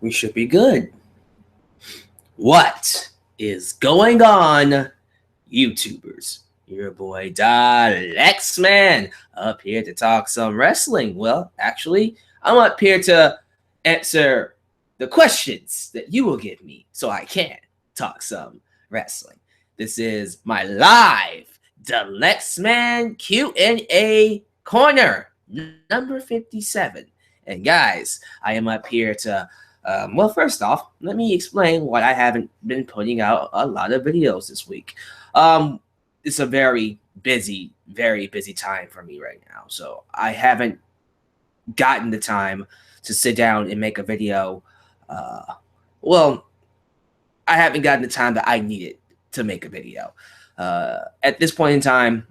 we should be good. What is going on, YouTubers? Your boy Dalyxman up here to talk some wrestling. Well, actually, I'm up here to answer the questions that you will give me so I can talk some wrestling. This is my live Dalyxman Q&A corner, number 57. And guys, I am up here to well, first off, let me explain why I haven't been putting out a lot of videos this week. It's a very busy time for me right now. So I haven't gotten the time to sit down and make a video. Well, I haven't gotten the time that I needed to make a video. At this point in time,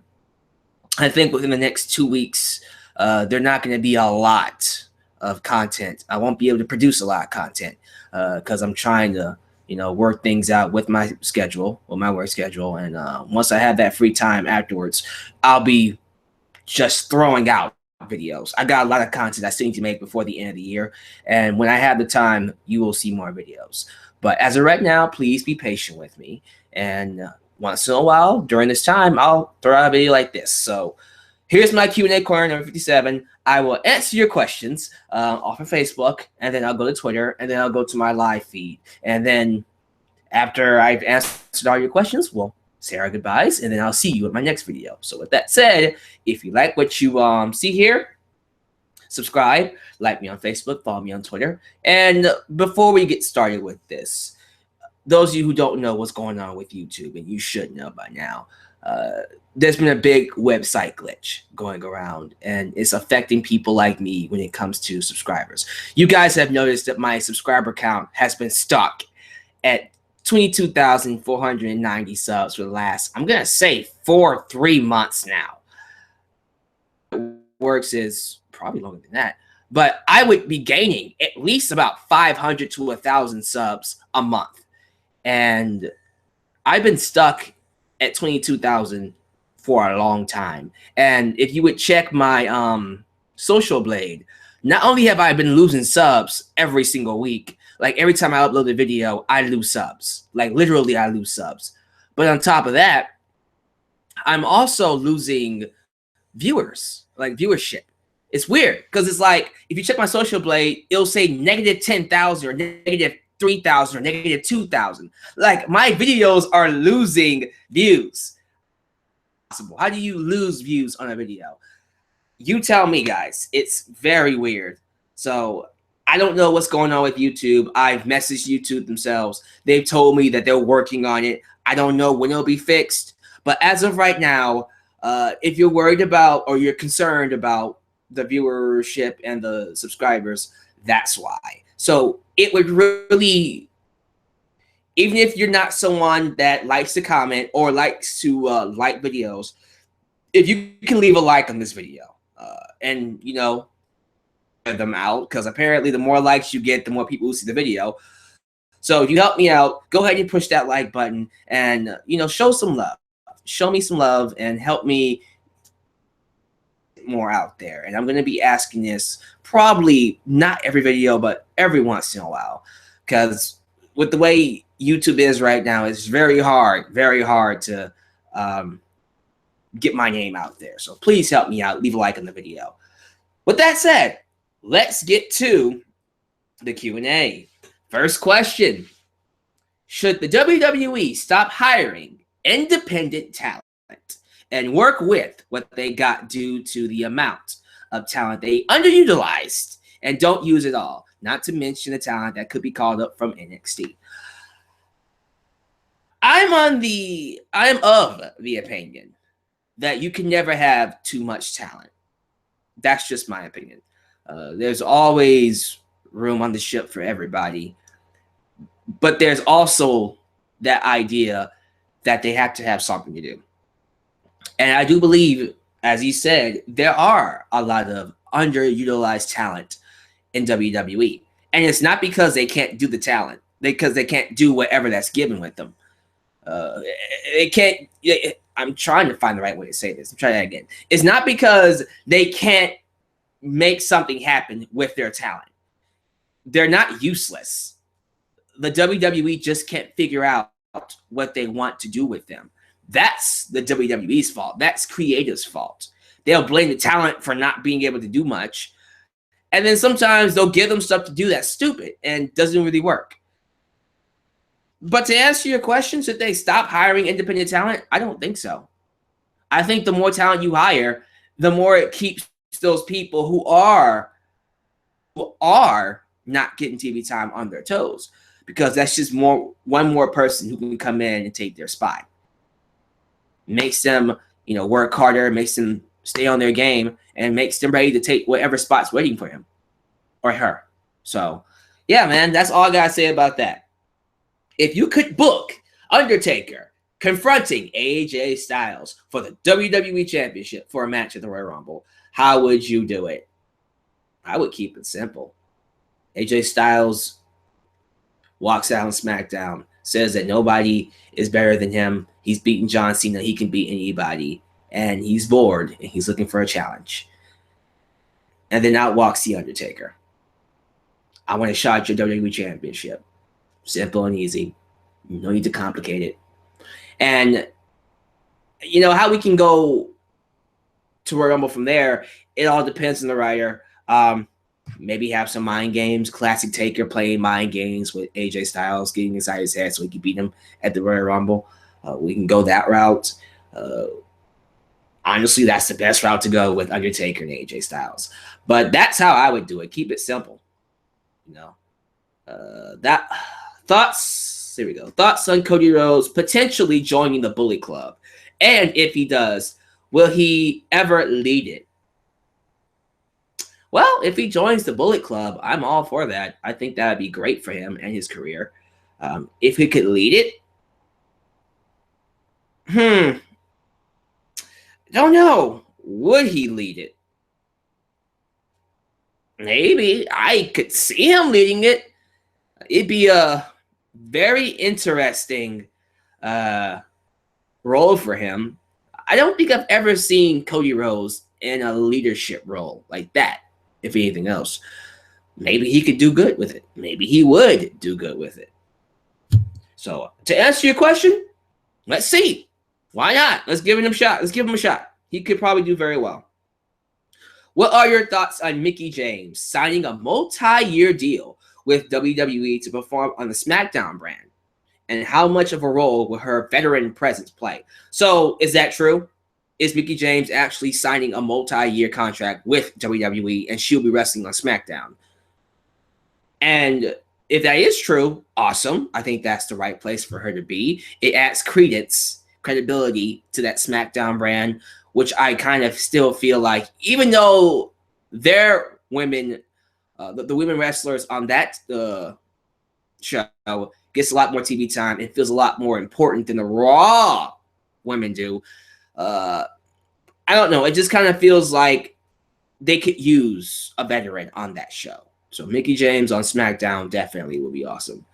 I think within the next 2 weeks, there's not going to be a lot of content. I won't be able to produce a lot of content because I'm trying to, work things out with my schedule, my work schedule. And once I have that free time afterwards, I'll be just throwing out videos. I got a lot of content I still need to make before the end of the year. And when I have the time, you will see more videos. But as of right now, please be patient with me. And once in a while, during this time, I'll throw out a video like this. So here's my Q&A corner, number 57. I will answer your questions off of Facebook, and then I'll go to Twitter, and then I'll go to my live feed. And then after I've answered all your questions, we'll say our goodbyes, and then I'll see you in my next video. So with that said, if you like what you see here, subscribe, like me on Facebook, follow me on Twitter. And before we get started with this, those of you who don't know what's going on with YouTube, and you should know by now, there's been a big website glitch going around, and it's affecting people like me when it comes to subscribers. You guys have noticed that my subscriber count has been stuck at 22,490 subs for the last, I'm going to say 3 months now. What works is probably longer than that, but I would be gaining at least about 500 to 1,000 subs a month. And I've been stuck at 22,000 for a long time. And if you would check my social blade, not only have I been losing subs every single week, like every time I upload a video, I lose subs. Like literally I lose subs. But on top of that, I'm also losing viewers, like viewership. It's weird because it's like, if you check my social blade, it'll say negative 10,000 or negative 3,000 or negative 2,000. Like my videos are losing views. How do you lose views on a video? You tell me, guys. It's very weird. So I don't know what's going on with YouTube. I've messaged YouTube themselves. They've told me that they're working on it. I don't know when it'll be fixed. But as of right now, if you're worried about or you're concerned about the viewership and the subscribers, that's why. So it would really, even if you're not someone that likes to comment or likes to like videos, if you can leave a like on this video and, them out, because apparently the more likes you get, the more people who see the video. So if you help me out, go ahead and push that like button and, show some love. Show me some love and help me more out there. And I'm going to be asking this probably not every video, but every once in a while, because with the way YouTube is right now, it's very hard to get my name out there. So please help me out. Leave a like on the video. With that said, let's get to the Q&A. First question: should the WWE stop hiring independent talent and work with what they got due to the amount of talent they underutilized and don't use at all, not to mention the talent that could be called up from NXT? I'm of the opinion that you can never have too much talent. That's just my opinion. There's always room on the ship for everybody, but there's also that idea that they have to have something to do. And I do believe, as he said, there are a lot of underutilized talent in WWE. And it's not because they can't do the talent, because they can't do whatever that's given with them. I'm trying to find the right way to say this. I'm trying that again. It's not because they can't make something happen with their talent. they're not useless. The WWE just can't figure out what they want to do with them. That's the WWE's fault. That's creative's fault. They'll blame the talent for not being able to do much. And then sometimes they'll give them stuff to do that's stupid and doesn't really work. But to answer your question, should they stop hiring independent talent? I don't think so. I think the more talent you hire, the more it keeps those people who are not getting TV time on their toes, because that's just one more person who can come in and take their spot. Makes them, work harder, makes them stay on their game, and makes them ready to take whatever spot's waiting for him or her. So, yeah, man, that's all I gotta say about that. If you could book Undertaker confronting AJ Styles for the WWE Championship for a match at the Royal Rumble, how would you do it? I would keep it simple. AJ Styles walks out on SmackDown, says that nobody is better than him. He's beaten John Cena. He can beat anybody. And he's bored, and he's looking for a challenge. And then out walks The Undertaker. I want a shot at your WWE Championship. Simple and easy. No need to complicate it. And, how we can go to Royal Rumble from there, it all depends on the writer. Maybe have some mind games. Classic Taker playing mind games with AJ Styles, getting inside his head so he can beat him at the Royal Rumble. We can go that route. Honestly, that's the best route to go with Undertaker and AJ Styles. But that's how I would do it. Keep it simple. Thoughts. Here we go. Thoughts on Cody Rhodes potentially joining the Bully Club, and if he does, will he ever lead it? Well, if he joins the Bullet Club, I'm all for that. I think that would be great for him and his career. If he could lead it, don't know. Would he lead it? Maybe. I could see him leading it. It'd be a very interesting role for him. I don't think I've ever seen Cody Rhodes in a leadership role like that. If anything else, maybe he could do good with it. Maybe he would do good with it. So to answer your question, let's see. Why not? Let's give him a shot. Let's give him a shot. He could probably do very well. What are your thoughts on Mickie James signing a multi-year deal with WWE to perform on the SmackDown brand? And how much of a role will her veteran presence play? So is that true? Is Mickie James actually signing a multi-year contract with WWE and she'll be wrestling on SmackDown? And if that is true, awesome. I think that's the right place for her to be. It adds credibility to that SmackDown brand, which I kind of still feel like, even though their women, the women wrestlers on that show gets a lot more TV time, it feels a lot more important than the Raw women do. I don't know. It just kind of feels like they could use a veteran on that show. So Mickie James on SmackDown definitely would be awesome.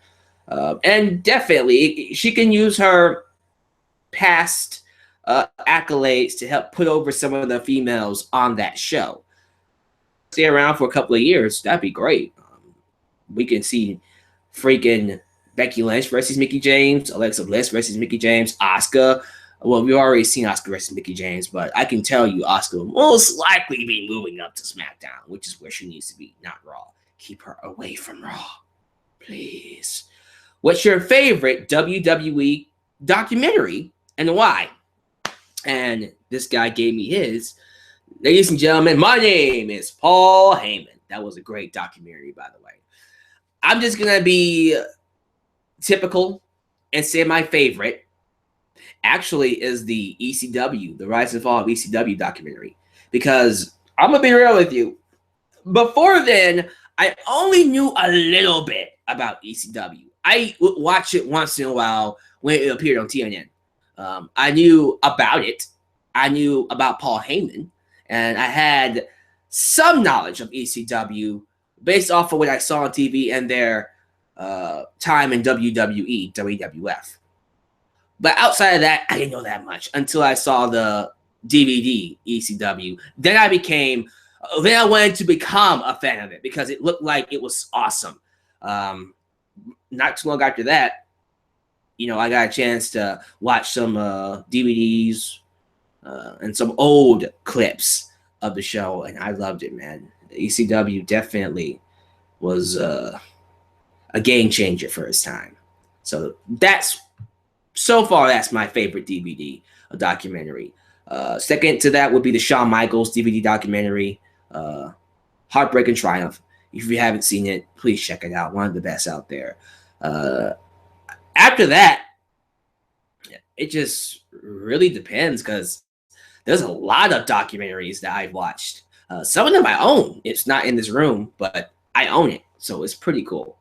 And definitely she can use her past accolades to help put over some of the females on that show. Stay around for a couple of years. That'd be great. We can see freaking Becky Lynch versus Mickie James, Alexa Bliss versus Mickie James, Asuka. Well, we've already seen Asuka versus Mickie James, but I can tell you Asuka will most likely be moving up to SmackDown, which is where she needs to be, not Raw. Keep her away from Raw, please. What's your favorite WWE documentary and why? And this guy gave me his. Ladies and gentlemen, my name is Paul Heyman. That was a great documentary, by the way. I'm just going to be typical and say my favorite actually is the ECW, the Rise and Fall of ECW documentary. Because I'm going to be real with you. Before then, I only knew a little bit about ECW. I would watch it once in a while when it appeared on TNN. I knew about it. I knew about Paul Heyman. And I had some knowledge of ECW based off of what I saw on TV and their time in WWE, WWF. But outside of that, I didn't know that much until I saw the DVD ECW. Then I became Then I wanted to become a fan of it because it looked like it was awesome. Not too long after that, I got a chance to watch some DVDs and some old clips of the show, and I loved it, man. ECW definitely was a game changer for its time. So that's my favorite DVD documentary. Second to that would be the Shawn Michaels DVD documentary, Heartbreak and Triumph. If you haven't seen it, please check it out. One of the best out there. After that, it just really depends because there's a lot of documentaries that I've watched. Some of them I own. It's not in this room, but I own it, so it's pretty cool.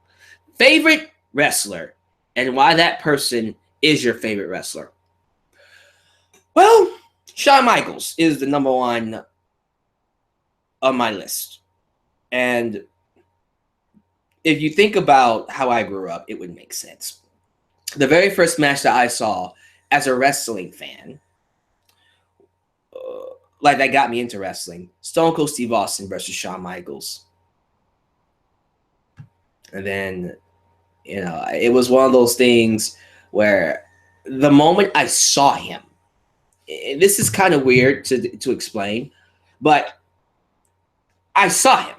Favorite wrestler and why that person is your favorite wrestler? Well, Shawn Michaels is the number one on my list. And if you think about how I grew up, it would make sense. The very first match that I saw as a wrestling fan, like that got me into wrestling, Stone Cold Steve Austin versus Shawn Michaels. And then, it was one of those things where the moment I saw him, this is kind of weird to explain, but I saw him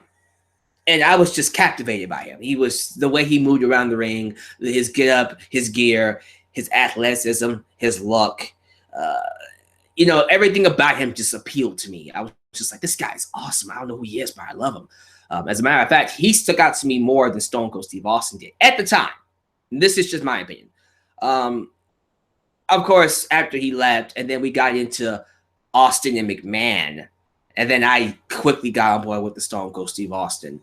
and I was just captivated by him. He was the way he moved around the ring, his get up, his gear, his athleticism, his look, everything about him just appealed to me. I was just like, this guy's awesome. I don't know who he is, but I love him. As a matter of fact, he stuck out to me more than Stone Cold Steve Austin did at the time. This is just my opinion. Of course, after he left, and then we got into Austin and McMahon, and then I quickly got on board with the Stone Cold Steve Austin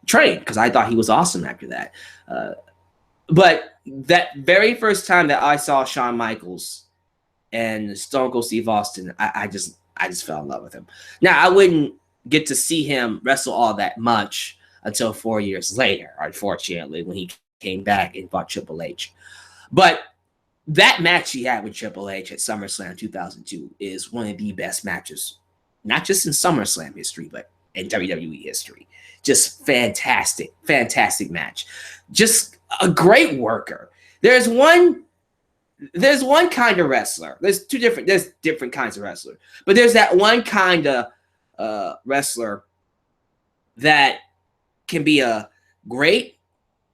train because I thought he was awesome after that. But that very first time that I saw Shawn Michaels and Stone Cold Steve Austin, I just fell in love with him. Now, I wouldn't get to see him wrestle all that much until 4 years later, unfortunately, when he came back and fought Triple H. But that match he had with Triple H at SummerSlam 2002 is one of the best matches, not just in SummerSlam history, but in WWE history. Just fantastic, fantastic match. Just a great worker. There's one kind of wrestler. There's different kinds of wrestler. But there's that one kind of wrestler that can be a great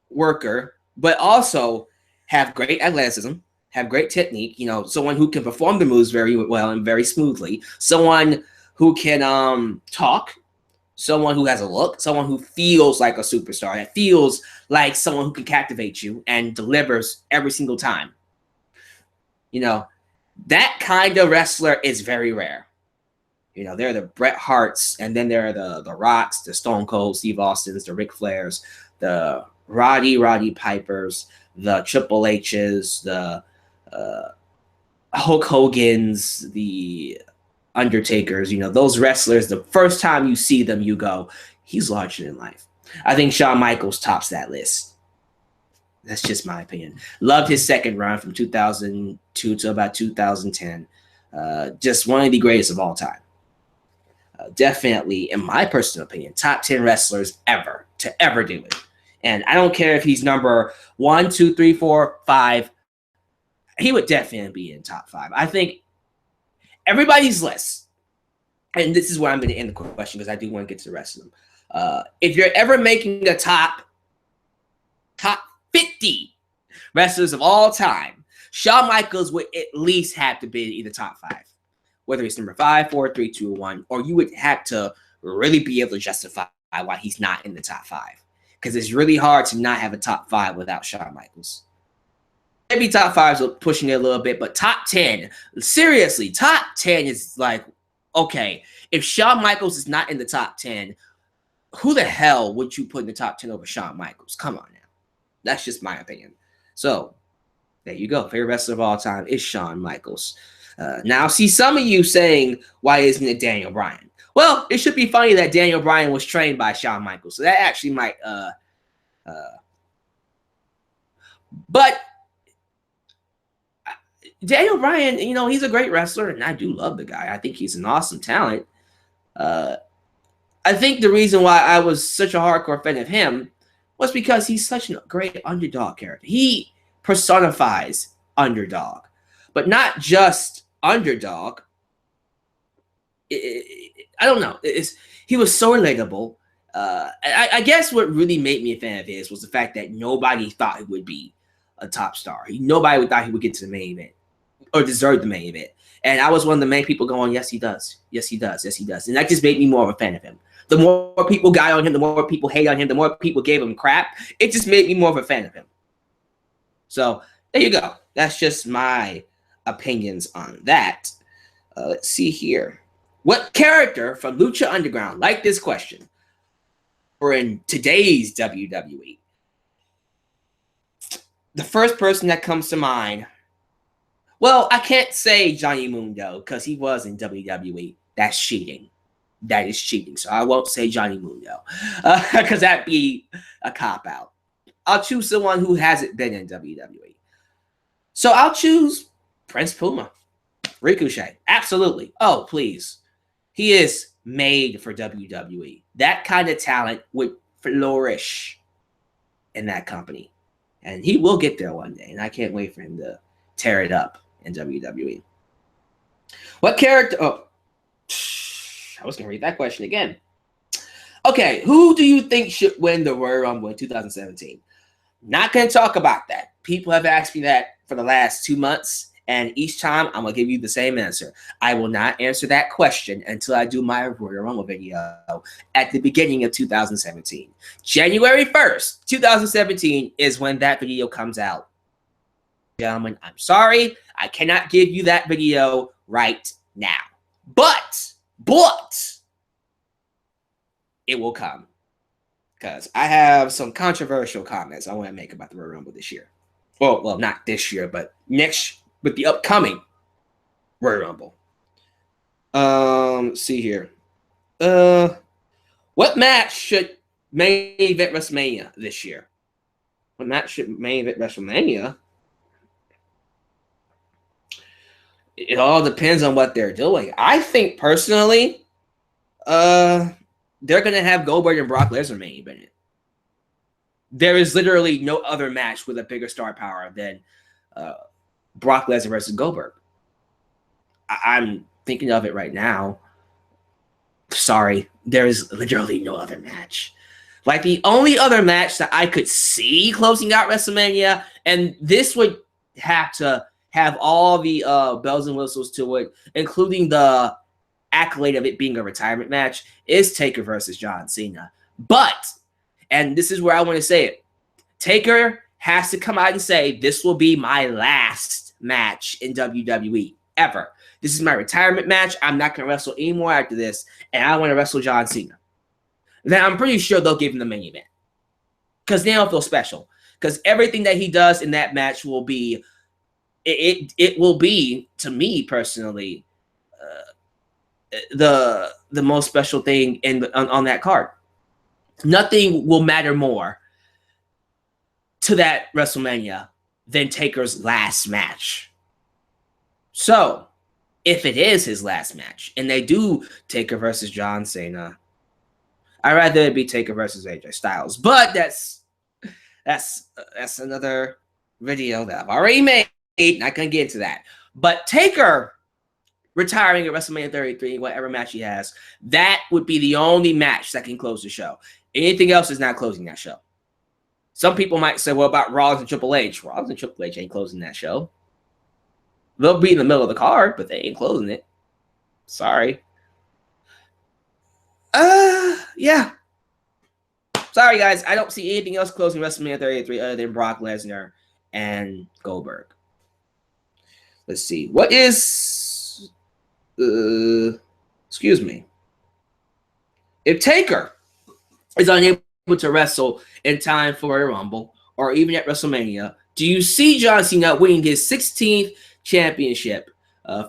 worker, but also have great athleticism, have great technique, someone who can perform the moves very well and very smoothly, someone who can talk, someone who has a look, someone who feels like a superstar, that feels like someone who can captivate you and delivers every single time. That kind of wrestler is very rare. There are the Bret Harts, and then there are the Rocks, the Stone Cold Steve Austins, the Ric Flairs, the Roddy Pipers, the Triple H's, the Hulk Hogan's, the Undertakers. Those wrestlers, the first time you see them, you go, he's larger than life. I think Shawn Michaels tops that list. That's just my opinion. Loved his second run from 2002 to about 2010. Just one of the greatest of all time. Definitely, in my personal opinion, top 10 wrestlers ever to ever do it. And I don't care if he's number 1, 2, 3, 4, 5. He would definitely be in top 5. I think everybody's list, and this is where I'm going to end the question because I do want to get to the rest of them. If you're ever making a top 50 wrestlers of all time, Shawn Michaels would at least have to be either top 5. Whether it's number 5, 4, 3, 2, 1, or you would have to really be able to justify why he's not in the top 5. Because it's really hard to not have a top 5 without Shawn Michaels. Maybe top 5 is pushing it a little bit, but top 10, seriously, top 10 is like, okay, if Shawn Michaels is not in the top 10, who the hell would you put in the top 10 over Shawn Michaels? Come on now. That's just my opinion. So, there you go. Favorite wrestler of all time is Shawn Michaels. Now, see some of you saying, why isn't it Daniel Bryan? Well, it should be funny that Daniel Bryan was trained by Shawn Michaels. So that actually might, but Daniel Bryan, he's a great wrestler, and I do love the guy. I think he's an awesome talent. I think the reason why I was such a hardcore fan of him was because he's such a great underdog character. He personifies underdog, but not just underdog. I don't know. He was so relatable. I guess what really made me a fan of his was the fact that nobody thought he would be a top star. Nobody thought he would get to the main event or deserve the main event. And I was one of the main people going, yes, he does. Yes, he does. Yes, he does. And that just made me more of a fan of him. The more people got on him, the more people hate on him, the more people gave him crap. It just made me more of a fan of him. So there you go. That's just my opinions on that. Let's see here. What character from Lucha Underground, like this question, or in today's WWE? The first person that comes to mind, well, I can't say Johnny Mundo because he was in WWE. That's cheating. That is cheating. So I won't say Johnny Mundo because that'd be a cop-out. I'll choose someone who hasn't been in WWE. So I'll choose Prince Puma. Ricochet. Absolutely. Oh, please. He is made for WWE. That kind of talent would flourish in that company. And he will get there one day. And I can't wait for him to tear it up in WWE. What character? Oh, I was going to read that question again. Okay, who do you think should win the Royal Rumble in 2017? Not going to talk about that. People have asked me that for the last 2 months. And each time, I'm going to give you the same answer. I will not answer that question until I do my Royal Rumble video at the beginning of 2017. January 1st, 2017 is when that video comes out. Gentlemen, I'm sorry. I cannot give you that video right now. But it will come. Because I have some controversial comments I want to make about the Royal Rumble this year. Well, not this year, but next, with the upcoming Royal Rumble. Let's see here. What match should main event WrestleMania this year? What match should main event WrestleMania? It all depends on what they're doing. I think personally, they're gonna have Goldberg and Brock Lesnar main event it. There is literally no other match with a bigger star power than Brock Lesnar versus Goldberg. I'm thinking of it right now. Sorry, there is literally no other match. Like the only other match that I could see closing out WrestleMania, and this would have to have all the bells and whistles to it, including the accolade of it being a retirement match, is Taker versus John Cena. But, and this is where I want to say it, Taker has to come out and say, this will be my last match in WWE ever. This is my retirement match. I'm not going to wrestle anymore after this, and I want to wrestle John Cena. Then I'm pretty sure they'll give him the main event. Because they don't feel special. Because everything that he does in that match will be, it will be, to me personally, the most special thing on that card. Nothing will matter more to that WrestleMania than Taker's last match. So, if it is his last match, and they do Taker versus John Cena, I'd rather it be Taker versus AJ Styles. But that's another video that I've already made. Not gonna get into that. But Taker retiring at WrestleMania 33, whatever match he has, that would be the only match that can close the show. Anything else is not closing that show. Some people might say, well, about Rollins and Triple H. Rollins and Triple H ain't closing that show. They'll be in the middle of the card, but they ain't closing it. Sorry. Yeah. Sorry, guys. I don't see anything else closing WrestleMania 33 other than Brock Lesnar and Goldberg. Let's see. What is... excuse me. If Taker is unable to wrestle in time for a Rumble or even at WrestleMania, do you see John Cena winning his 16th championship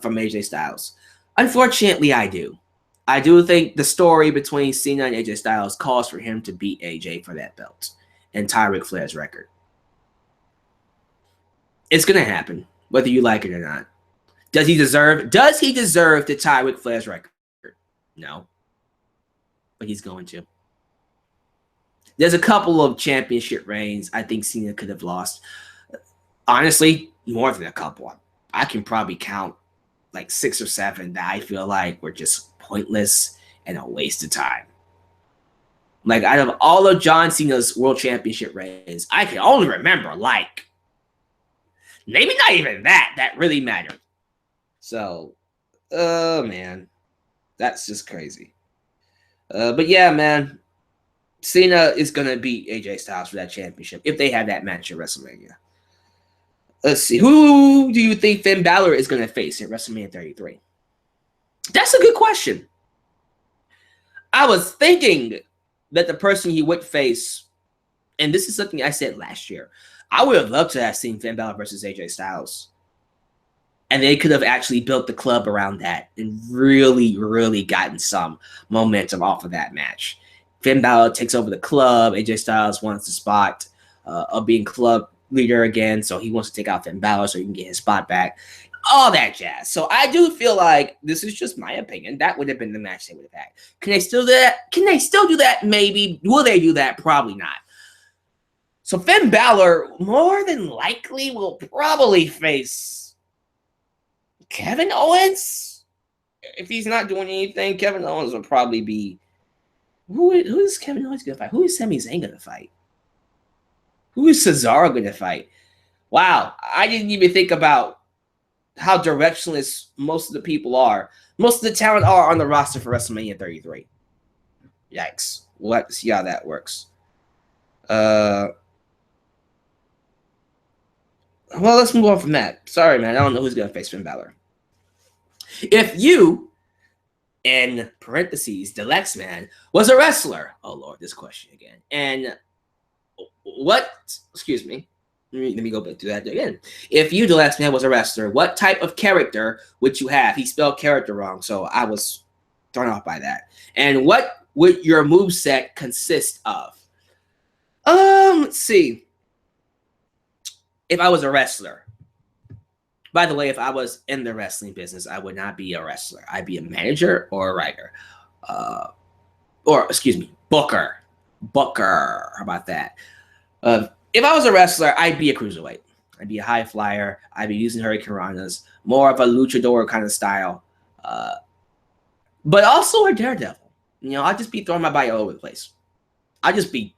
from AJ Styles? Unfortunately, I do. I do think the story between Cena and AJ Styles calls for him to beat AJ for that belt and tie Ric Flair's record. It's going to happen, whether you like it or not. Does he deserve to tie Ric Flair's record? No. but he's going to. There's a couple of championship reigns I think Cena could have lost. Honestly, more than a couple. I can probably count like 6 or 7 that I feel like were just pointless and a waste of time. Like, out of all of John Cena's World Championship reigns, I can only remember, like, maybe not even that really mattered. So, oh, man. That's just crazy. But yeah, man. Cena is going to beat AJ Styles for that championship if they have that match at WrestleMania. Let's see. Who do you think Finn Balor is going to face at WrestleMania 33? That's a good question. I was thinking that the person he would face, and this is something I said last year, I would have loved to have seen Finn Balor versus AJ Styles. And they could have actually built the club around that and really, really gotten some momentum off of that match. Finn Balor takes over the club. AJ Styles wants the spot of being club leader again, so he wants to take out Finn Balor so he can get his spot back. All that jazz. So I do feel like, this is just my opinion, that would have been the match they would have had. Can they still do that? Can they still do that? Maybe. Will they do that? Probably not. So Finn Balor, more than likely, will probably face Kevin Owens. If he's not doing anything, Kevin Owens will probably be... Who is Kevin Owens going to fight? Who is Sami Zayn going to fight? Who is Cesaro going to fight? Wow, I didn't even think about how directionless most of the people are. Most of the talent are on the roster for WrestleMania 33. Yikes. We'll have to see how that works. Well, let's move on from that. Sorry, man. I don't know who's going to face Finn Balor. If you... in parentheses, Dalyxman was a wrestler. Oh, Lord, this question again. And what, excuse me, let me go back to that again. If you, Dalyxman, was a wrestler, what type of character would you have? He spelled character wrong, so I was thrown off by that. And what would your moveset consist of? Let's see. If I was a wrestler. By the way, if I was in the wrestling business, I would not be a wrestler. I'd be a manager or a writer. Booker. Booker. How about that? If I was a wrestler, I'd be a cruiserweight. I'd be a high flyer. I'd be using Hurricane Ranas. More of a luchador kind of style. But also a daredevil. You know, I'd just be throwing my body all over the place. I'd just be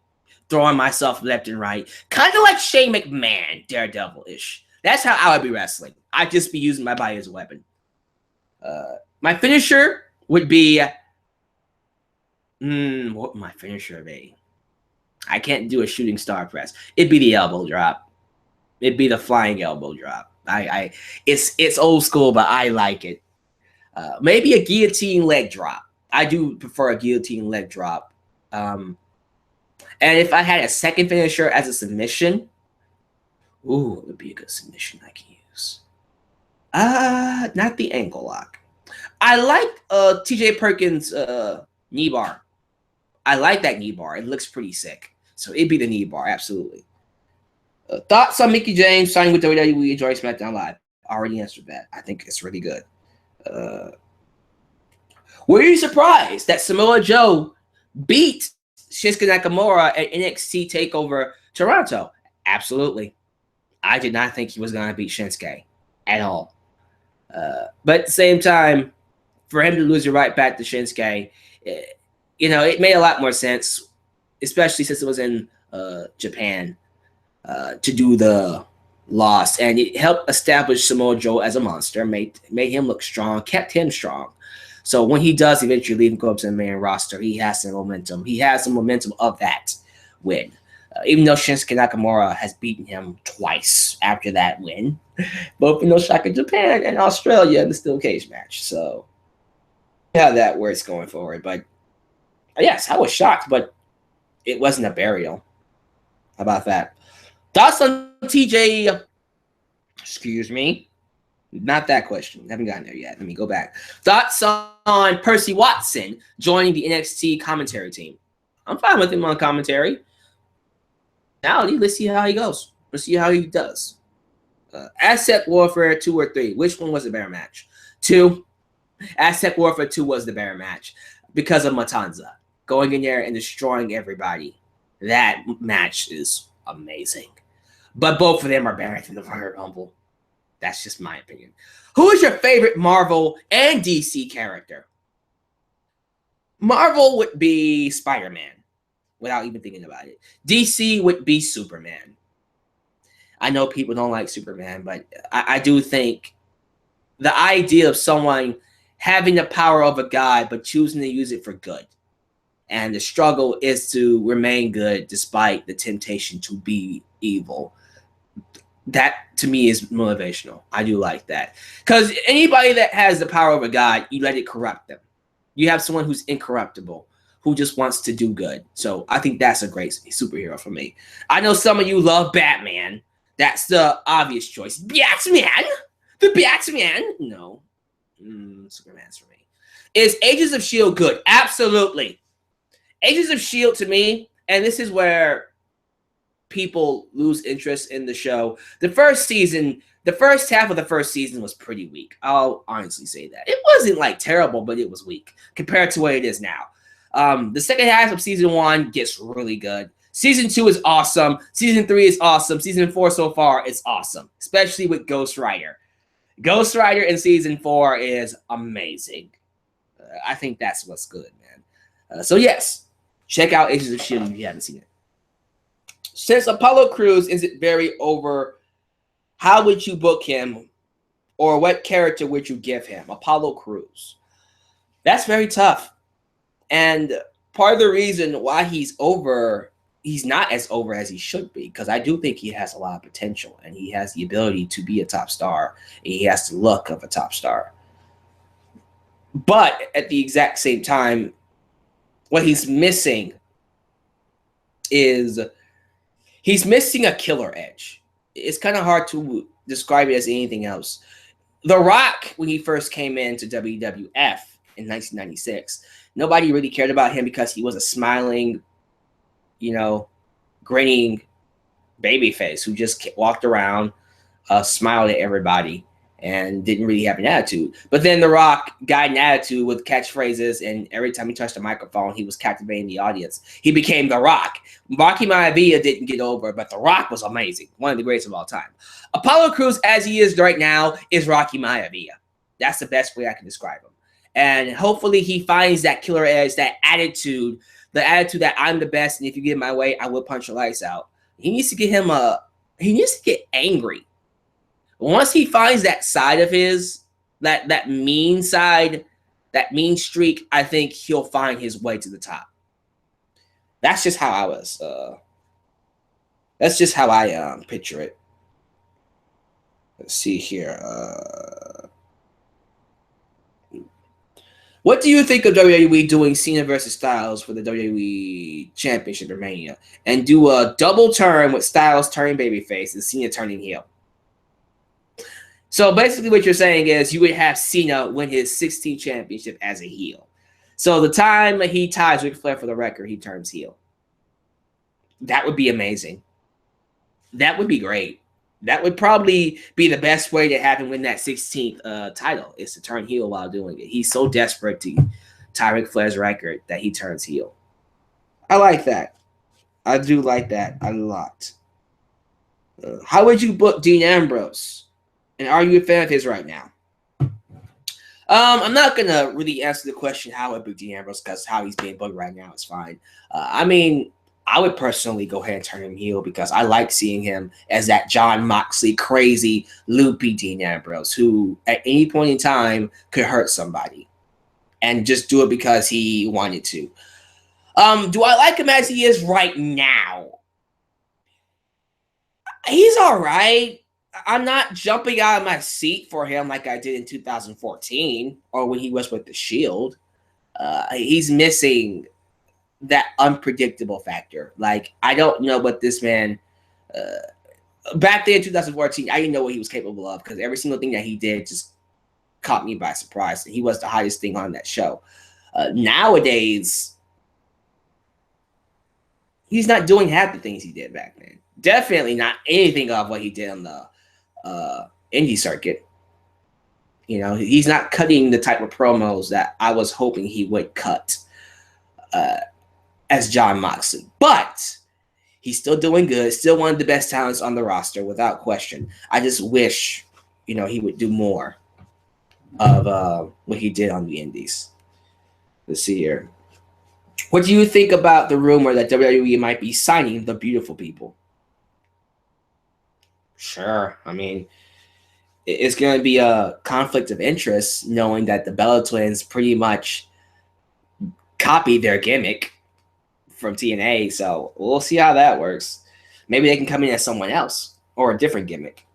throwing myself left and right. Kind of like Shane McMahon, daredevil-ish. That's how I would be wrestling. I'd just be using my body as a weapon. My finisher would be... what would my finisher be? I can't do a shooting star press. It'd be the elbow drop. It'd be the flying elbow drop. It's old school, but I like it. Maybe a guillotine leg drop. I do prefer a guillotine leg drop. And if I had a second finisher as a submission... Ooh, it would be a good submission I can use. Not the ankle lock. I like TJ Perkins' knee bar. I like that knee bar. It looks pretty sick. So it'd be the knee bar, absolutely. Thoughts on Mickie James signing with WWE and joining SmackDown Live? I already answered that. I think it's really good. Were you surprised that Samoa Joe beat Shinsuke Nakamura at NXT TakeOver Toronto? Absolutely. I did not think he was going to beat Shinsuke at all. But at the same time, for him to lose it right back to Shinsuke, it made a lot more sense, especially since it was in Japan, to do the loss. And it helped establish Samoa Joe as a monster, made him look strong, kept him strong. So when he does eventually leave and go up to the main roster, he has some momentum. He has some momentum of that win. Even though Shinsuke Nakamura has beaten him twice after that win, both in Osaka, Japan, and Australia in the steel cage match. So, yeah, that works going forward. But, yes, I was shocked, but it wasn't a burial. How about that? Thoughts on TJ? Excuse me. Not that question. Haven't gotten there yet. Let me go back. Thoughts on Percy Watson joining the NXT commentary team? I'm fine with him on commentary. Now, let's see how he goes. Let's see how he does. Aztec Warfare 2 or 3. Which one was the better match? 2. Aztec Warfare 2 was the better match because of Matanza. going in there and destroying everybody. That match is amazing. But both of them are buried in the Royal Rumble. That's just my opinion. Who is your favorite Marvel and DC character? Marvel would be Spider-Man, without even thinking about it. DC would be Superman. I know people don't like Superman, but I do think the idea of someone having the power of a god but choosing to use it for good, and the struggle is to remain good despite the temptation to be evil. That, to me, is motivational. I do like that. Because anybody that has the power of a god, you let it corrupt them. You have someone who's incorruptible, who just wants to do good. So I think that's a great superhero for me. I know some of you love Batman. That's the obvious choice. Batman? The Batman? No. Superman's for me. Is Agents of S.H.I.E.L.D. good? Absolutely. Agents of S.H.I.E.L.D. to me, and this is where people lose interest in the show. The first half of the first season was pretty weak. I'll honestly say that. It wasn't like terrible, but it was weak compared to what it is now. The second half of season 1 gets really good. Season 2 is awesome. Season 3 is awesome. Season 4 so far is awesome, especially with Ghost Rider. Ghost Rider in season 4 is amazing. I think that's what's good, man. So yes, check out Agents of S.H.I.E.L.D. if you haven't seen it. Since Apollo Crews isn't very over, how would you book him, or what character would you give him? Apollo Crews. That's very tough. And part of the reason why he's not as over as he should be, because I do think he has a lot of potential, and he has the ability to be a top star, and he has the look of a top star. But at the exact same time, what he's missing is he's missing a killer edge. It's kind of hard to describe it as anything else. The Rock, when he first came into WWF in 1996, nobody really cared about him because he was a smiling, grinning babyface who just walked around, smiled at everybody, and didn't really have an attitude. But then The Rock got an attitude with catchphrases, and every time he touched the microphone, he was captivating the audience. He became The Rock. Rocky Maivia didn't get over, but The Rock was amazing. One of the greatest of all time. Apollo Crews, as he is right now, is Rocky Maivia. That's the best way I can describe him. And hopefully he finds that killer edge, that attitude, the attitude that I'm the best, and if you get in my way, I will punch your lights out. He needs to get angry. Once he finds that side of his, that mean side, that mean streak, I think he'll find his way to the top. That's just how I was. That's just how I picture it. Let's see here. What do you think of WWE doing Cena versus Styles for the WWE Championship in Mania, and do a double turn with Styles turning babyface and Cena turning heel? So basically what you're saying is you would have Cena win his 16th championship as a heel. So the time he ties Ric Flair for the record, he turns heel. That would be amazing. That would be great. That would probably be the best way to have him win that 16th title, is to turn heel while doing it. He's so desperate to tie Ric Flair's record that he turns heel. I like that. I do like that a lot. How would you book Dean Ambrose? And are you a fan of his right now? I'm not going to really answer the question how I book Dean Ambrose, because how he's being booked right now is fine. I would personally go ahead and turn him heel, because I like seeing him as that Jon Moxley, crazy, loopy Dean Ambrose, who at any point in time could hurt somebody and just do it because he wanted to. Do I like him as he is right now? He's all right. I'm not jumping out of my seat for him like I did in 2014 or when he was with the Shield. He's missing that unpredictable factor. Like, I don't know what this man back then in 2014, I didn't know what he was capable of, because every single thing that he did just caught me by surprise. He was the hottest thing on that show. Nowadays, he's not doing half the things he did back then. Definitely not anything of what he did on the indie circuit. He's not cutting the type of promos that I was hoping he would cut. as Jon Moxley. But he's still doing good. Still one of the best talents on the roster, without question. I just wish, he would do more of what he did on the Indies. Let's see here. What do you think about the rumor that WWE might be signing the Beautiful People? Sure. I mean, it's going to be a conflict of interest knowing that the Bella Twins pretty much copied their gimmick from TNA. So we'll see how that works. Maybe they can come in as someone else or a different gimmick.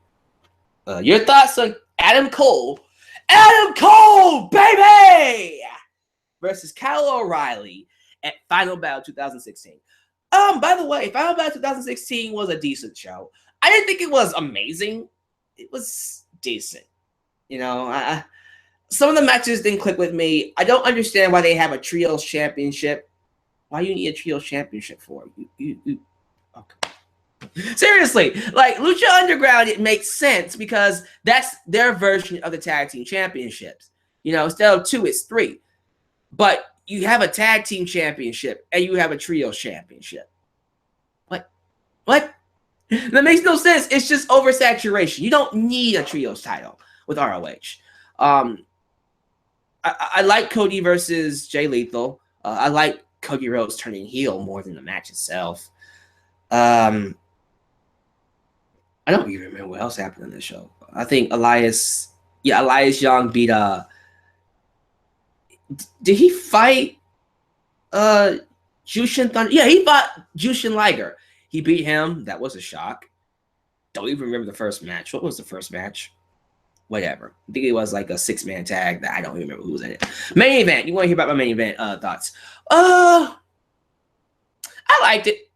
Your thoughts on Adam Cole? Adam Cole, baby! Versus Kyle O'Reilly at Final Battle 2016. By the way, Final Battle 2016 was a decent show. I didn't think it was amazing. It was decent. Some of the matches didn't click with me. I don't understand why they have a Trios Championship. Why you need a Trios Championship for? Okay. Seriously, like Lucha Underground, it makes sense because that's their version of the Tag Team Championships. Instead of 2, it's 3. But you have a Tag Team Championship and you have a Trios Championship. What? That makes no sense. It's just oversaturation. You don't need a Trios title with ROH. I like Cody versus Jay Lethal. I like Cody Rhodes turning heel more than the match itself. I don't even remember what else happened on this show. I think Elias Young beat did he fight Jushin Thunder? Yeah, he fought Jushin Liger. He beat him. That was a shock. Don't even remember the first match. What was the first match? Whatever. I think it was like a 6-man tag that I don't even remember who was in it. Main event. You want to hear about my main event thoughts? I liked it.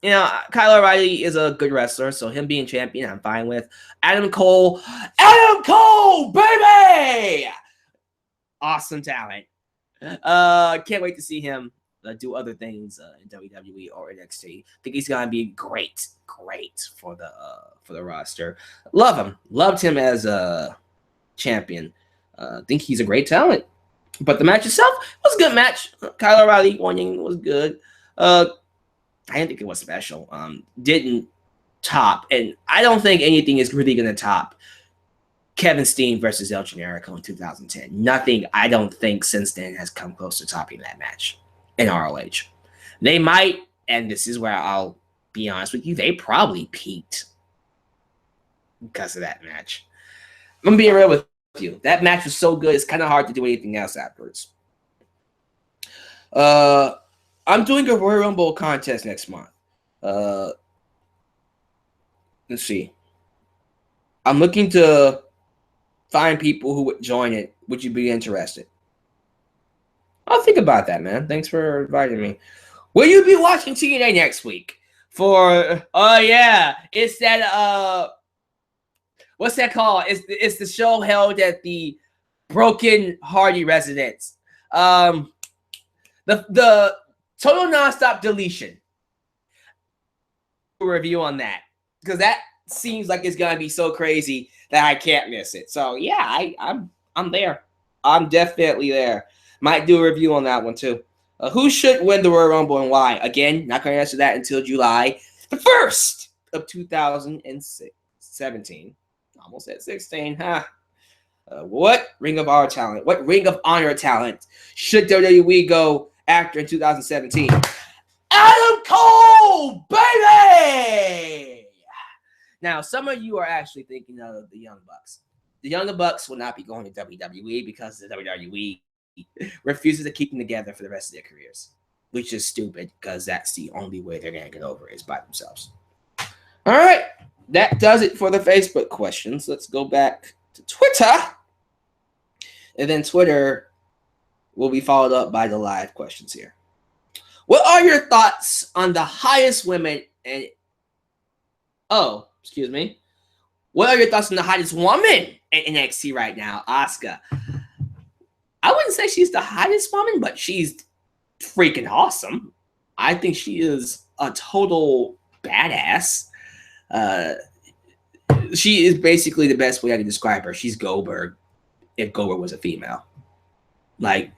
Kyle O'Reilly is a good wrestler, so him being champion, I'm fine with. Adam Cole, baby! Awesome talent. Can't wait to see him do other things in WWE or NXT. I think he's gonna be great for the roster. Love him. Loved him as a champion. Think he's a great talent. But the match itself was a good match. Kyle O'Reilly winning was good. I didn't think it was special. Didn't top, and I don't think anything is really gonna top Kevin Steen versus El Generico in 2010. Nothing, I don't think, since then has come close to topping that match in ROH. They might, and this is where I'll be honest with you, they probably peaked because of that match. I'm gonna be real with you. That match was so good, it's kind of hard to do anything else afterwards. I'm doing a Royal Rumble contest next month. Let's see. I'm looking to find people who would join it. Would you be interested? I'll think about that, man. Thanks for inviting me. Will you be watching TNA next week? It's that what's that called? It's the show held at the Broken Hardy residence. The Total Nonstop Deletion. A review on that because that seems like it's gonna be so crazy that I can't miss it. So yeah, I'm there. I'm definitely there. Might do a review on that one too. Who should win the Royal Rumble and why? Again, not gonna answer that until July the 1st of 2017. Almost at 16, huh? What Ring of Honor talent? What Ring of Honor talent should WWE go after in 2017? Adam Cole, baby! Now, some of you are actually thinking of the Young Bucks. The Young Bucks will not be going to WWE because the WWE refuses to keep them together for the rest of their careers, which is stupid because that's the only way they're going to get over is by themselves. All right, that does it for the Facebook questions. Let's go back to Twitter, and then Twitter will be followed up by the live questions here. What are your thoughts on the hottest women and what are your thoughts on the hottest woman in NXT right now, Asuka? I wouldn't say she's the hottest woman, but she's freaking awesome. I think she is a total badass. She is basically the best way I can describe her. She's Goldberg if Goldberg was a female. Like,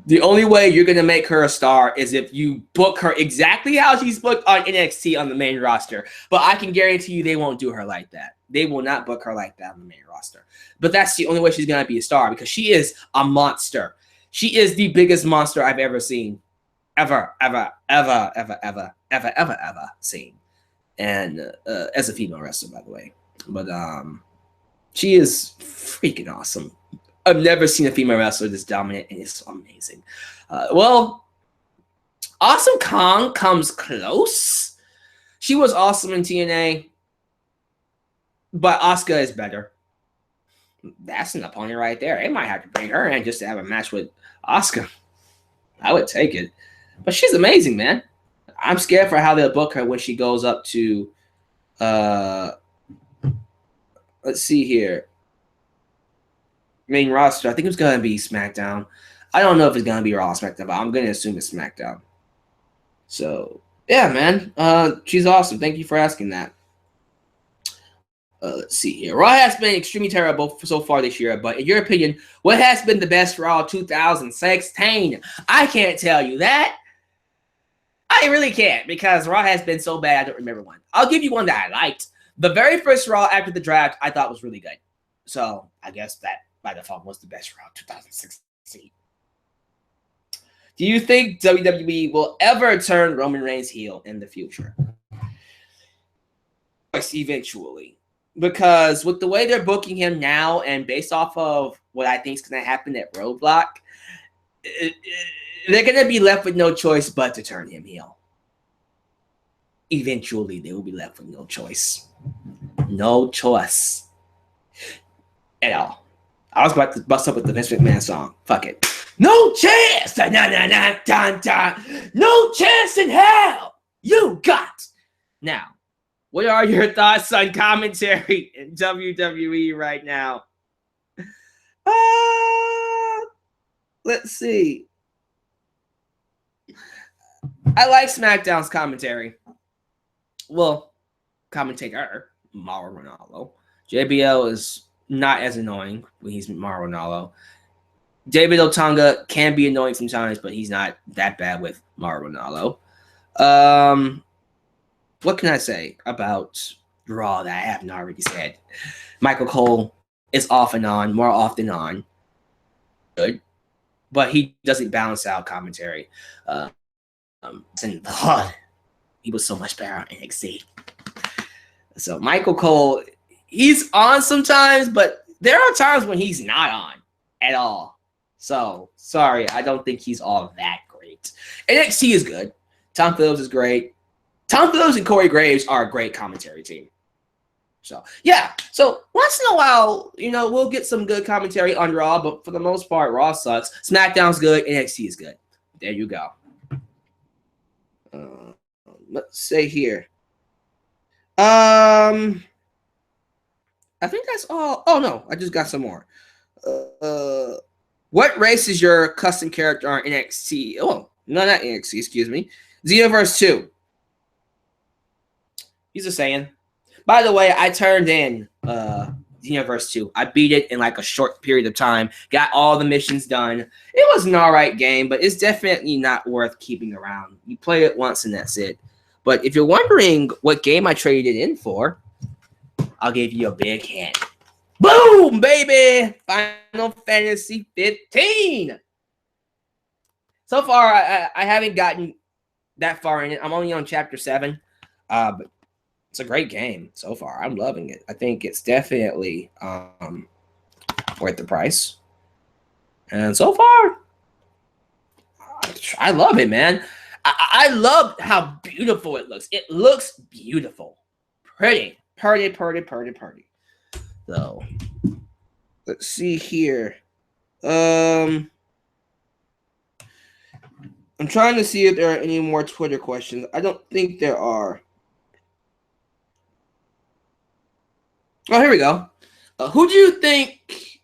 The only way you're going to make her a star is if you book her exactly how she's booked on NXT on the main roster. But I can guarantee you they won't do her like that. They will not book her like that on the main roster. But that's the only way she's going to be a star because she is a monster. She is the biggest monster I've ever seen. Ever seen. And as a female wrestler, by the way. But she is freaking awesome. I've never seen a female wrestler this dominant, and it's amazing. Well, Awesome Kong comes close. She was awesome in TNA, but Asuka is better. That's an opponent right there. They might have to bring her in just to have a match with Asuka. I would take it. But she's amazing, man. I'm scared for how they'll book her when she goes up to, let's see here. Main roster. I think it's going to be SmackDown. I don't know if it's going to be Raw or SmackDown, but I'm going to assume it's SmackDown. So, yeah, man. She's awesome. Thank you for asking that. Let's see here. Raw has been extremely terrible so far this year, but in your opinion, what has been the best Raw 2016? I can't tell you that. I really can't because Raw has been so bad I don't remember one. I'll give you one that I liked. The very first Raw after the draft I thought was really good. So, I guess that by default was the best Raw 2016. Do you think WWE will ever turn Roman Reigns heel in the future? Yes, eventually. Because with the way they're booking him now and based off of what I think is going to happen at Roadblock, they're going to be left with no choice but to turn him heel. Eventually, they will be left with no choice. No choice. At all. I was about to bust up with the Vince McMahon song. Fuck it. No chance! No chance in hell! You got! Now, what are your thoughts on commentary in WWE right now? Let's see. I like SmackDown's commentary. Well, commentator, Mauro Ranallo. JBL is not as annoying when he's Mauro Ranallo. David Otunga can be annoying sometimes, but he's not that bad with Mauro Ranallo. What can I say about Raw that I haven't already said? Michael Cole is off and on, more often on. Good. But he doesn't balance out commentary. He was so much better on NXT. So Michael Cole, he's on sometimes, but there are times when he's not on at all. So, sorry, I don't think he's all that great. NXT is good. Tom Phillips is great. Tom Phillips and Corey Graves are a great commentary team. So, yeah. So, once in a while, we'll get some good commentary on Raw, but for the most part, Raw sucks. SmackDown's good. NXT is good. There you go. Let's say here. I think that's all. Oh, no. I just got some more. What race is your custom character on NXT? Oh, no, not NXT, excuse me. Xenoverse 2. He's a Saiyan. By the way, I turned in Xenoverse 2. I beat it in like a short period of time. Got all the missions done. It was an alright game, but it's definitely not worth keeping around. You play it once and that's it. But if you're wondering what game I traded it in for, I'll give you a big hint. Boom, baby! Final Fantasy 15. So far, I haven't gotten that far in it. I'm only on Chapter 7. But it's a great game so far. I'm loving it. I think it's definitely worth the price. And so far, I love it, man. I love how beautiful it looks. It looks beautiful. Pretty. So, let's see here. I'm trying to see if there are any more Twitter questions. I don't think there are. Oh, here we go. Who do you think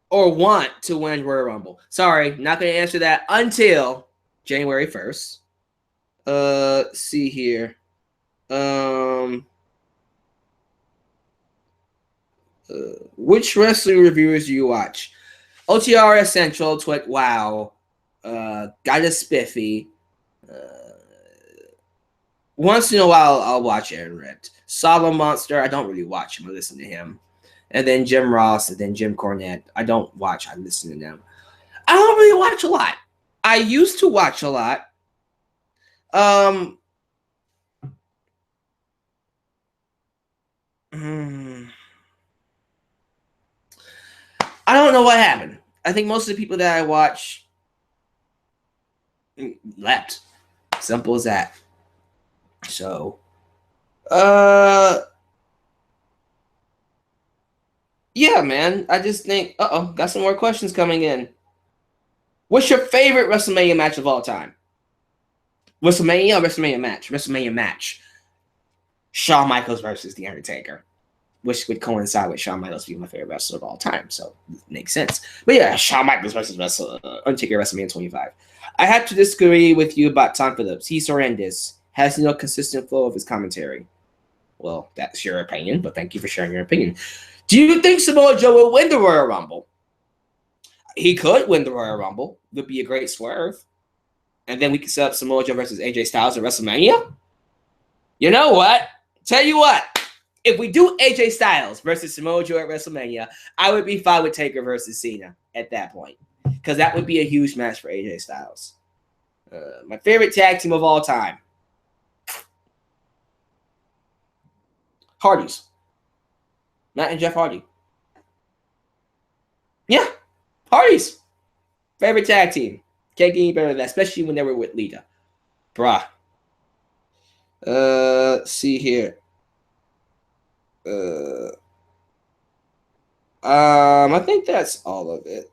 or want to win Royal Rumble? Sorry, not going to answer that until January 1st. Let's see here. Which wrestling reviewers do you watch? OTRS Central, Twit, Wow, Got a spiffy. Once in a while, I'll watch Aaron Ripped. Solo Monster, I don't really watch him. I listen to him. And then Jim Ross, and then Jim Cornette. I don't watch. I listen to them. I don't really watch a lot. I used to watch a lot. I don't know what happened. I think most of the people that I watch left. Simple as that. So, yeah, man. I just think, got some more questions coming in. What's your favorite WrestleMania match of all time? WrestleMania or WrestleMania match? WrestleMania match. Shawn Michaels versus The Undertaker, which would coincide with Shawn Michaels being my favorite wrestler of all time. So, it makes sense. But yeah, Shawn Michaels versus Undertaker WrestleMania 25. I have to disagree with you about Tom Phillips. He's horrendous. Has no consistent flow of his commentary. Well, that's your opinion, but thank you for sharing your opinion. Do you think Samoa Joe will win the Royal Rumble? He could win the Royal Rumble. It would be a great swerve. And then we could set up Samoa Joe versus AJ Styles at WrestleMania. You know what? Tell you what. If we do AJ Styles versus Samoa Joe at WrestleMania, I would be fine with Taker versus Cena at that point. Because that would be a huge match for AJ Styles. My favorite tag team of all time. Hardys. Matt and Jeff Hardy. Yeah. Hardys. Favorite tag team. Can't get any better than that, especially when they were with Lita. Bruh. See here. I think that's all of it.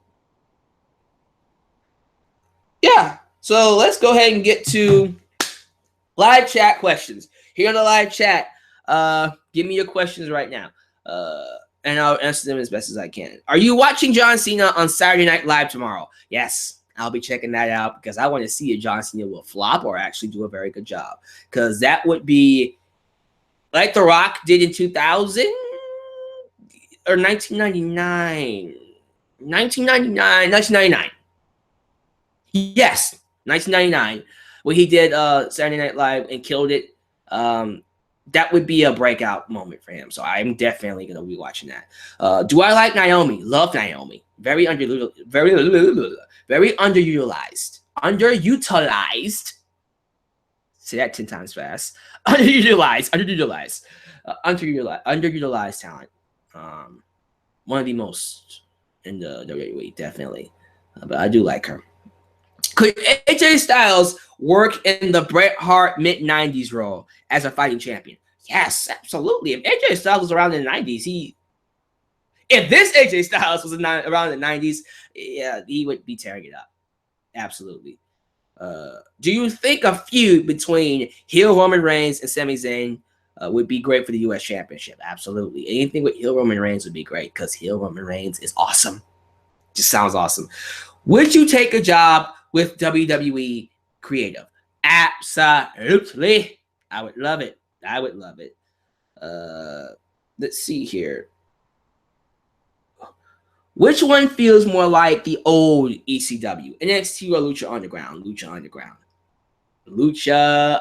Yeah. So let's go ahead and get to live chat questions. Here on the live chat, give me your questions right now. And I'll answer them as best as I can. Are you watching John Cena on Saturday Night Live tomorrow? Yes, I'll be checking that out because I want to see if John Cena will flop or actually do a very good job. Because that would be like The Rock did in 2000 or 1999. 1999. Yes, 1999. When he did Saturday Night Live and killed it. That would be a breakout moment for him. So I'm definitely going to be watching that. Do I like Naomi? Love Naomi. Very underutilized. Underutilized. Say that 10 times fast. Underutilized talent. One of the most in the WWE, definitely. But I do like her. Could AJ Styles work in the Bret Hart mid-90s role as a fighting champion? Yes, absolutely. If AJ Styles was around in the 90s, if this AJ Styles was around in the 90s, yeah, he would be tearing it up. Absolutely. Do you think a feud between heel Roman Reigns and Sami Zayn would be great for the U.S. Championship? Absolutely. Anything with heel Roman Reigns would be great because heel Roman Reigns is awesome. Just sounds awesome. Would you take a job with WWE creative? Absolutely. I would love it. Let's see here. Which one feels more like the old ECW? NXT or Lucha Underground? Lucha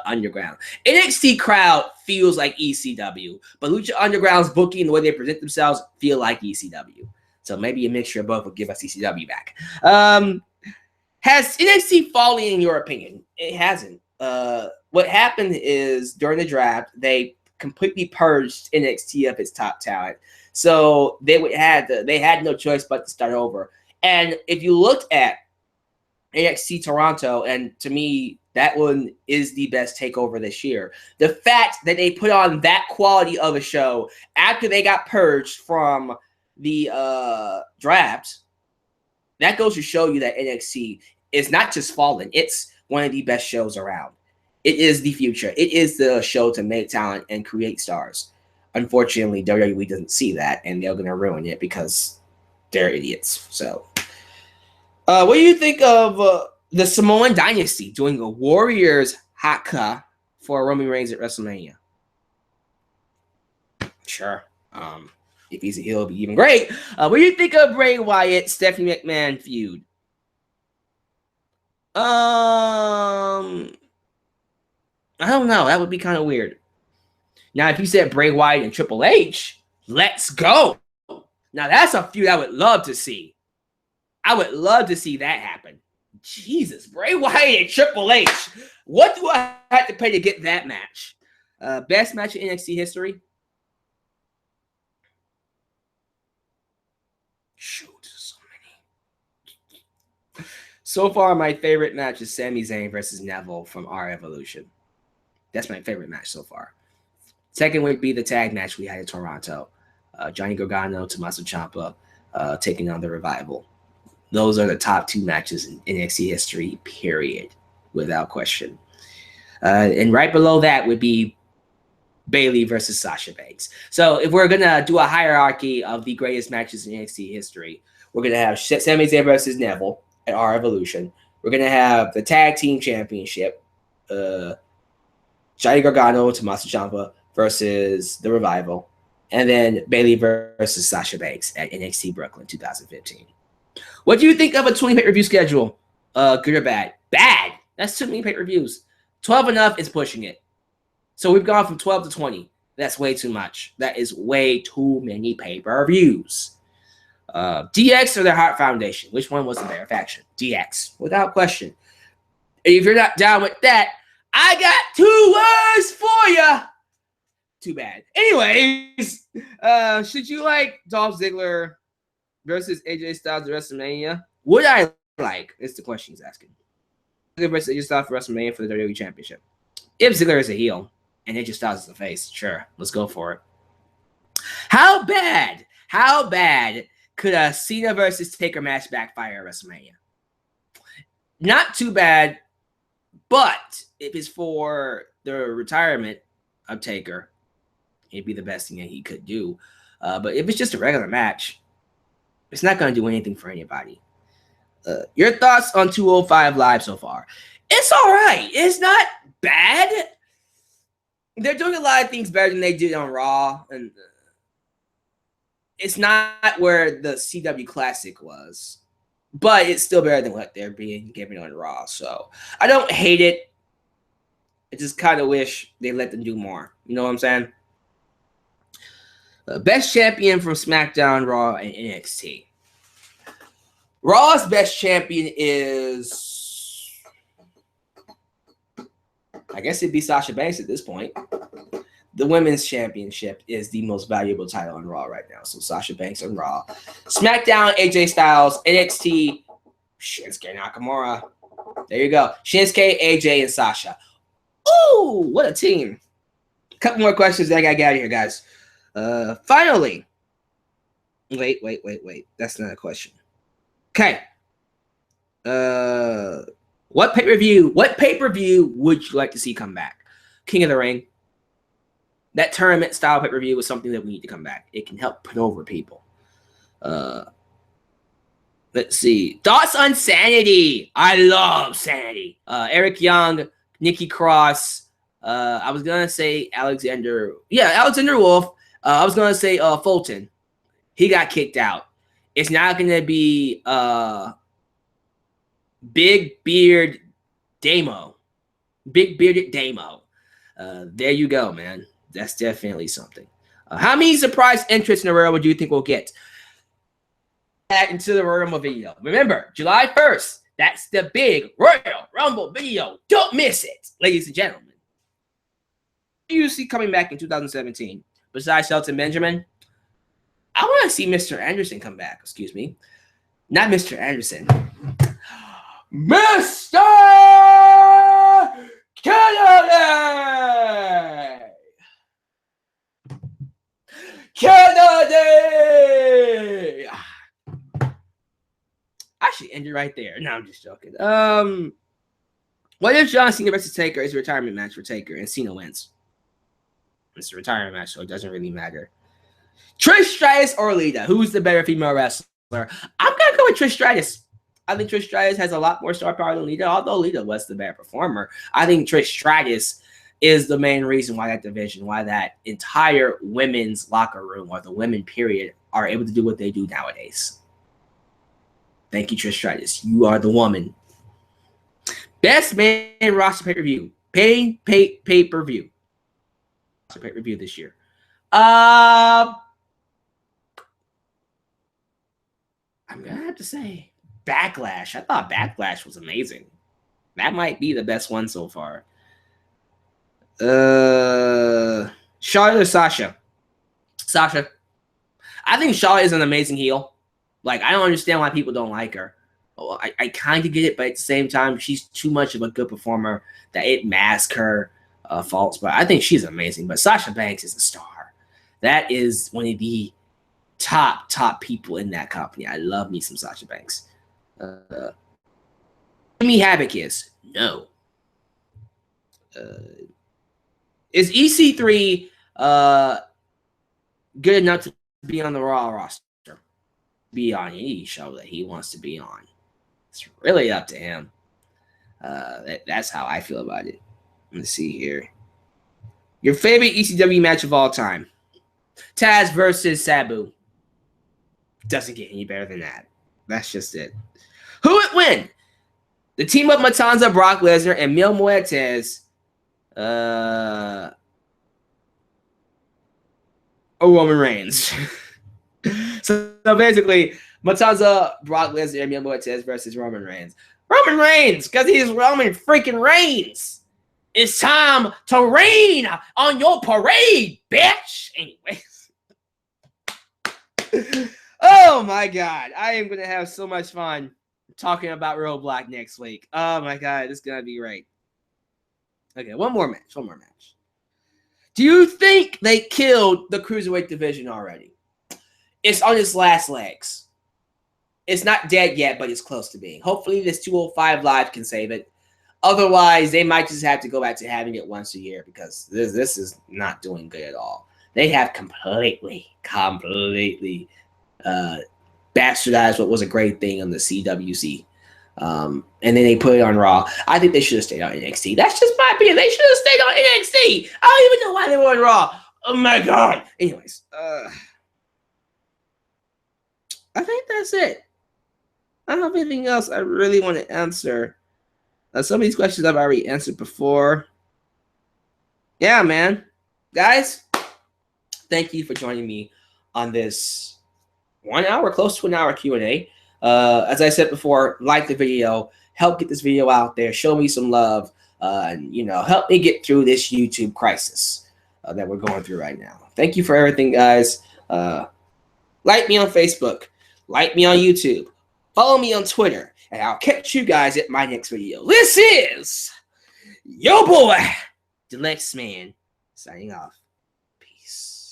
Underground. NXT crowd feels like ECW, but Lucha Underground's booking and the way they present themselves feel like ECW. So maybe a mixture of both will give us ECW back. Has NXT fallen in your opinion? It hasn't. What happened is during the draft, they completely purged NXT of its top talent. So they had no choice but to start over. And if you looked at NXT Toronto, and to me, that one is the best takeover this year. The fact that they put on that quality of a show after they got purged from the draft, that goes to show you that NXT is not just fallen. It's one of the best shows around. It is the future. It is the show to make talent and create stars. Unfortunately, WWE doesn't see that, and they're going to ruin it because they're idiots. So, what do you think of the Samoan Dynasty doing a Warriors haka for Roman Reigns at WrestleMania? Sure. If he's a heel, it'll be even great. What do you think of Bray Wyatt, Stephanie McMahon feud? I don't know. That would be kind of weird. Now, if you said Bray Wyatt and Triple H, let's go. Now, that's a feud I would love to see. I would love to see that happen. Jesus, Bray Wyatt and Triple H. What do I have to pay to get that match? Best match in NXT history? Shoot, so many. So far, my favorite match is Sami Zayn versus Neville from our Evolution. That's my favorite match so far. Second would be the tag match we had in Toronto. Johnny Gargano, Tommaso Ciampa taking on the Revival. Those are the top two matches in NXT history, period, without question. And right below that would be Bayley versus Sasha Banks. So if we're going to do a hierarchy of the greatest matches in NXT history, we're going to have Sami Zayn versus Neville at our Evolution. We're going to have the Tag Team Championship, Johnny Gargano, Tommaso Ciampa versus the Revival, and then Bayley versus Sasha Banks at NXT Brooklyn 2015. What do you think of a 20 pay-per-view schedule? Good or bad? Bad. That's too many pay-per-views. 12 enough is pushing it. So we've gone from 12 to 20. That's way too much. That is way too many pay-per-views. DX or the Hart Foundation? Which one was the better faction? DX, without question. If you're not down with that, I got 2 words for you. Too bad. Anyways, should you like Dolph Ziggler versus AJ Styles at WrestleMania? Would I like? It's the question he's asking. Ziggler versus AJ Styles for WrestleMania for the WWE Championship. If Ziggler is a heel and AJ Styles is a face, sure, let's go for it. How bad could a Cena versus Taker match backfire at WrestleMania? Not too bad, but if it's for the retirement of Taker, it'd be the best thing that he could do. But if it's just a regular match, it's not going to do anything for anybody. Your thoughts on 205 Live so far? It's all right. It's not bad. They're doing a lot of things better than they did on Raw. And it's not where the CW Classic was. But it's still better than what they're being given on Raw. So I don't hate it. I just kind of wish they let them do more. You know what I'm saying? Best champion from SmackDown, Raw, and NXT. Raw's best champion is, I guess it'd be Sasha Banks at this point. The women's championship is the most valuable title on Raw right now. So Sasha Banks on Raw. SmackDown, AJ Styles. NXT, Shinsuke Nakamura. There you go. Shinsuke, AJ, and Sasha. Ooh, what a team. A couple more questions that I got to get out of here, guys. Finally. Wait. That's not a question. Okay. What pay-per-view would you like to see come back? King of the Ring. That tournament style pay-per-view is something that we need to come back. It can help put over people. Let's see. Thoughts on Sanity. I love Sanity. Eric Young, Nikki Cross. I was going to say Alexander Wolf. I was going to say Fulton. He got kicked out. It's not going to be Big Bearded Damo. There you go, man. That's definitely something. How many surprise entrants in a row do you think we'll get? Add into the Royal Rumble video. Remember, July 1st. That's the big Royal Rumble video. Don't miss it, ladies and gentlemen. Who do you see coming back in 2017? Besides Shelton Benjamin? I want to see Mr. Anderson come back. Excuse me. Not Mr. Anderson. Mr. Kennedy! I should end it right there. No, I'm just joking. What if John Cena versus Taker is a retirement match for Taker and Cena wins? It's a retirement match, so it doesn't really matter. Trish Stratus or Lita? Who's the better female wrestler? I'm going to go with Trish Stratus. I think Trish Stratus has a lot more star power than Lita, although Lita was the better performer. I think Trish Stratus is the main reason why that division, why that entire women's locker room or the women period are able to do what they do nowadays. Thank you, Trish Stratus. You are the woman. Best main roster pay-per-view. Pay-per-view. Pay-per-view this year. I'm gonna have to say Backlash. I thought Backlash was amazing. That might be the best one so far. Charlotte or Sasha? Sasha. I think Charlotte is an amazing heel. Like, I don't understand why people don't like her. Well, I kind of get it, but at the same time, she's too much of a good performer that it masks her faults. But I think she's amazing. But Sasha Banks is a star. That is one of the top people in that company. I love me some Sasha Banks. Jimmy Havoc is no. Is EC3 good enough to be on the Raw roster? Be on any show that he wants to be on. It's really up to him. That's how I feel about it. Let's see here. Your favorite ECW match of all time? Taz versus Sabu. Doesn't get any better than that. That's just it. Who would win? The team of Matanza, Brock Lesnar, and Mil Muertes. Roman Reigns. So basically, Matanza, Brock Lesnar, and Mil Muertes versus Roman Reigns. Roman Reigns, because he's Roman freaking Reigns. It's time to rain on your parade, bitch. Anyways. Oh, my God. I am going to have so much fun talking about Roadblock next week. Oh, my God. It's going to be great. Okay, one more match. Do you think they killed the Cruiserweight division already? It's on its last legs. It's not dead yet, but it's close to being. Hopefully, this 205 Live can save it. Otherwise, they might just have to go back to having it once a year because this is not doing good at all. They have completely bastardized what was a great thing on the CWC. And then they put it on Raw. I think they should have stayed on NXT. That's just my opinion. They should have stayed on NXT. I don't even know why they were on Raw. Oh, my God. Anyways, I think that's it. I don't have anything else I really want to answer. Some of these questions I've already answered before. Yeah, man. Guys, thank you for joining me on this 1 hour, close to an hour Q&A. As I said before, like the video, help get this video out there, show me some love, and help me get through this YouTube crisis that we're going through right now. Thank you for everything, guys. Like me on Facebook, like me on YouTube, follow me on Twitter, and I'll catch you guys at my next video. This is your boy, Dalyxman, signing off. Peace.